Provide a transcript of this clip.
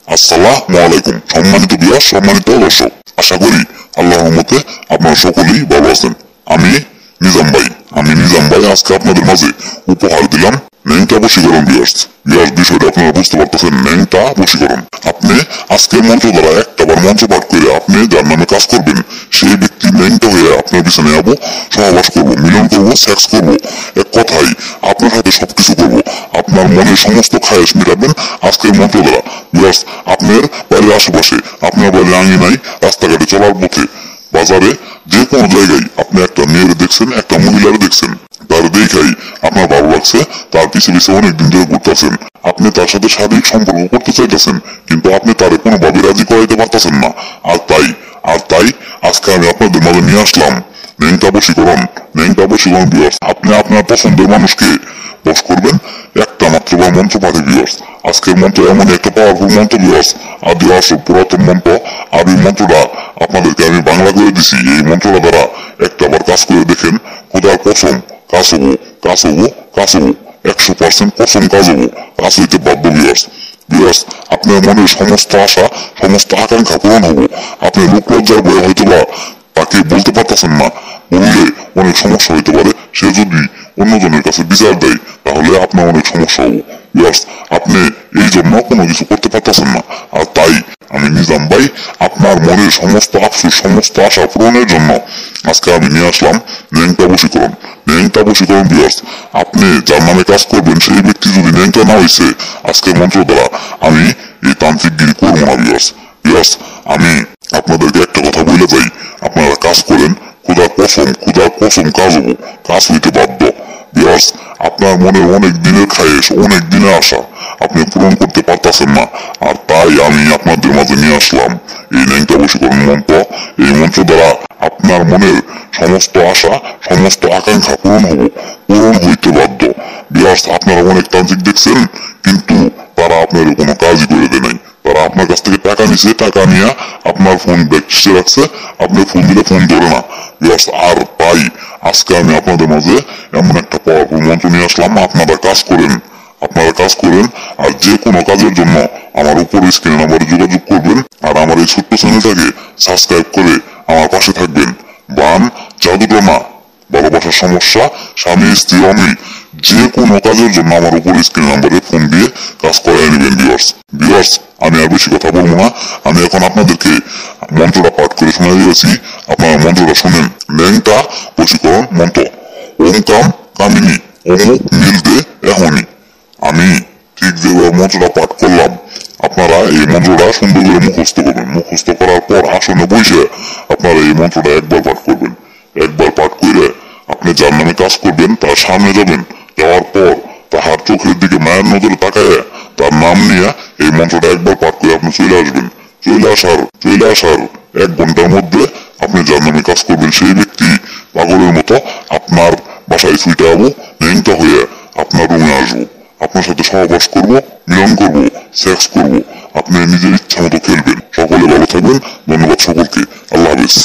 আসসালামু আলাইকুম সম্মানিত ভিউয়ার, সম্মানিত দর্শক, আশা করি আল্লাহর রহমতে আপনারা সকলেই ভালো আছেন। আমি নিজাম ভাই আজকে আপনাদের মাঝে উপহার দিলাম ন্যাংটা বশীকরণ। বিষয়টা আপনারা বুঝতে পারতেছেন, ন্যাংটা বশীকরণ। আপনি আজকের মন্ত্র দ্বারা একটাবার মন্ত্র পাঠ করে আপনি যার নামে কাজ করবেন, সেই ব্যক্তি ন্যাংটা হয়ে আপনার পিছনে যাবো, সহবাস করবো, মিলন করবো, সেক্স করবো, এক কথাই আপনার সাথে সবকিছু করবো। আপনার মনের সমস্ত খায়েশ মেটাবেন আজকের মন্ত্র দ্বারা। আপনার বাড়ির আশেপাশে, আপনার বাড়ির আঙিনায়, রাস্তাঘাটে, চলার পথে, বাজারে, যে কোনো জায়গায় আপনি একটা মেয়ের দেখছেন, একটা মহিলার দেখছেন, তার দেখাই আপনার ভালো লাগছে, তার পিছিয়ে অনেকদিন ধরে ঘুরতেছেন, আপনি তার সাথে শারীরিক সম্পর্ক করতে চাইতেছেন, কিন্তু আপনি তারে কোনোভাবে রাজি করাইতে পারতেছেন না। আর তাই আজকে আমি আপনাদের মাঝে নিয়ে আসলাম ন্যাংটা বশীকরণ। আপনি আপনার পছন্দের মানুষকে বশ করবেন একটা মাত্র মন্ত্র পাঠে। আজকের মন্ত্র এমন একটা পাওয়ারফুল মন্ত্র আদি আসল পুরাতন মন্ত্র। আর এই মন্ত্রটা আপনাদেরকে আমি বাংলা করে দিছি। এই মন্ত্রটা দ্বারা একটা বার কাজ করে দেখেন, খোদার কসম কাজ হবো 100% কসম কাজ হবো, কাজ হইতে বাধ্য। আপনার মনের সমস্ত আশা, সমস্ত আকাঙ্ক্ষা পূরণ হবো। আপনি লোক লজ্জার ভয়ে হয়তো বা তাকে বলতে পারতেছেন না, বললে অনেক সমস্যা হইতে পারে। সে যদি অন্যজনের কাছে বিচার দেয় তাহলে আপনার অনেক সমস্যা হবো। আপনি এই জন্য কোনো কিছু করতে পারতেছেন না। আর তাই আমি নিজাম ভাই আপনার মনের সমস্ত আফসোস, সমস্ত আশা পূরণের জন্য আজকে আমি নিয়ে আসলাম ন্যাংটা বশীকরণ। আপনি যার নামে কাজ করবেন সেই ব্যক্তি যদি ন্যাংটা না হয়েছে, আজকের মন্ত্র দ্বারা আমি এই তান্ত্রিকগিরি করবো না। আমি আপনাদেরকে একটা কথা বলে যাই, আপনারা কাজ করেন, খোদার কসম কাজ হবো, কাজ হইতে বাধ্য। আপনার মনের অনেক দিনের খায়েশ, অনেক দিনের আশা আপনি পূরণ করতে পারতেছেন না। আর তাই আমি আপনাদের মাঝে নিয়ে আসলাম এই ন্যাংটা বশীকরণ মন্ত্র। এই মন্ত্র দ্বারা আপনার মনের সমস্ত আশা, সমস্ত আকাঙ্ক্ষা পূরণ হইতে বাধ্য। আপনারা অনেক তান্ত্রিক দেখছেন, কিন্তু তারা আপনার কোনো কাজই করে দেয় নাই। তারা আপনার কাছ থেকে টাকা নিছে, টাকা নিয়ে আপনার ফোন ব্যাকসে রাখছে, আপনি ফোন দিলে ফোন ধরে না। আর তাই আজকে আমি আপনাদের মাঝে এমন একটা পাওয়ারফুল মন্ত্র নিয়ে আসলাম। আপনারা কাজ করেন, আর যে কোনো কাজের জন্য আমার উপরে স্ক্রিনে নাম্বারে যোগাযোগ করবেন। আর আমার এই ছোট্ট চ্যানেলটাকে সাবস্ক্রাইব করে আমার পাশে থাকবেন। বান, জাদুটনা, ভালোবাসার সমস্যা, স্বামী স্ত্রী অমিল, যে কোনো কাজের জন্য আমার উপর স্ক্রিন নাম্বারে ফোন দিয়ে কাজ করাই নেবেন। আমি আর বেশি কথা বলবো না, আমি এখন আপনাদেরকে মন্ত্রটা পাঠ করে শোনা দিয়েছি। আপনারা মন্ত্রটা শোনেন। ন্যাংটা বশীকরণ মন্ত্র। ওম কাম কামিনী অমুক মিলবে এখনই। আমি ঠিক যেভাবে মন্ত্রটা পাঠ করলাম, আপনারা এই মন্ত্রটা সুন্দর করে মুখস্থ করবেন। মুখস্থ করার পর আসনে বসে আপনারা এই মন্ত্রটা একবার পাঠ করবেন। একবার পাঠ করে আপনি যার নামে কাজ করবেন তার সামনে যাবেন। যাওয়ার পর তাহার চোখের দিকে মায়ের নজরে তাকায় তার নাম নিয়ে এই মন্ত্রটা একবার পাঠ করে আপনি চলে আসবেন। চলে আসার 1 ঘন্টার মধ্যে আপনি যার নামে কাজ করবেন সেই ব্যক্তি পাগলের মতো আপনার বাসায় ছুটে যাবো, ন্যাংটা হয়ে আপনার রুমে আসবো, আপনার সাথে সহবাস করবো, মিলন করবো, সেক্স করবো। আপনি নিজের ইচ্ছা মতো খেলবেন। সকলে ভালো থাকবেন। ধন্যবাদ সকলকে। আল্লাহ হাফেজ।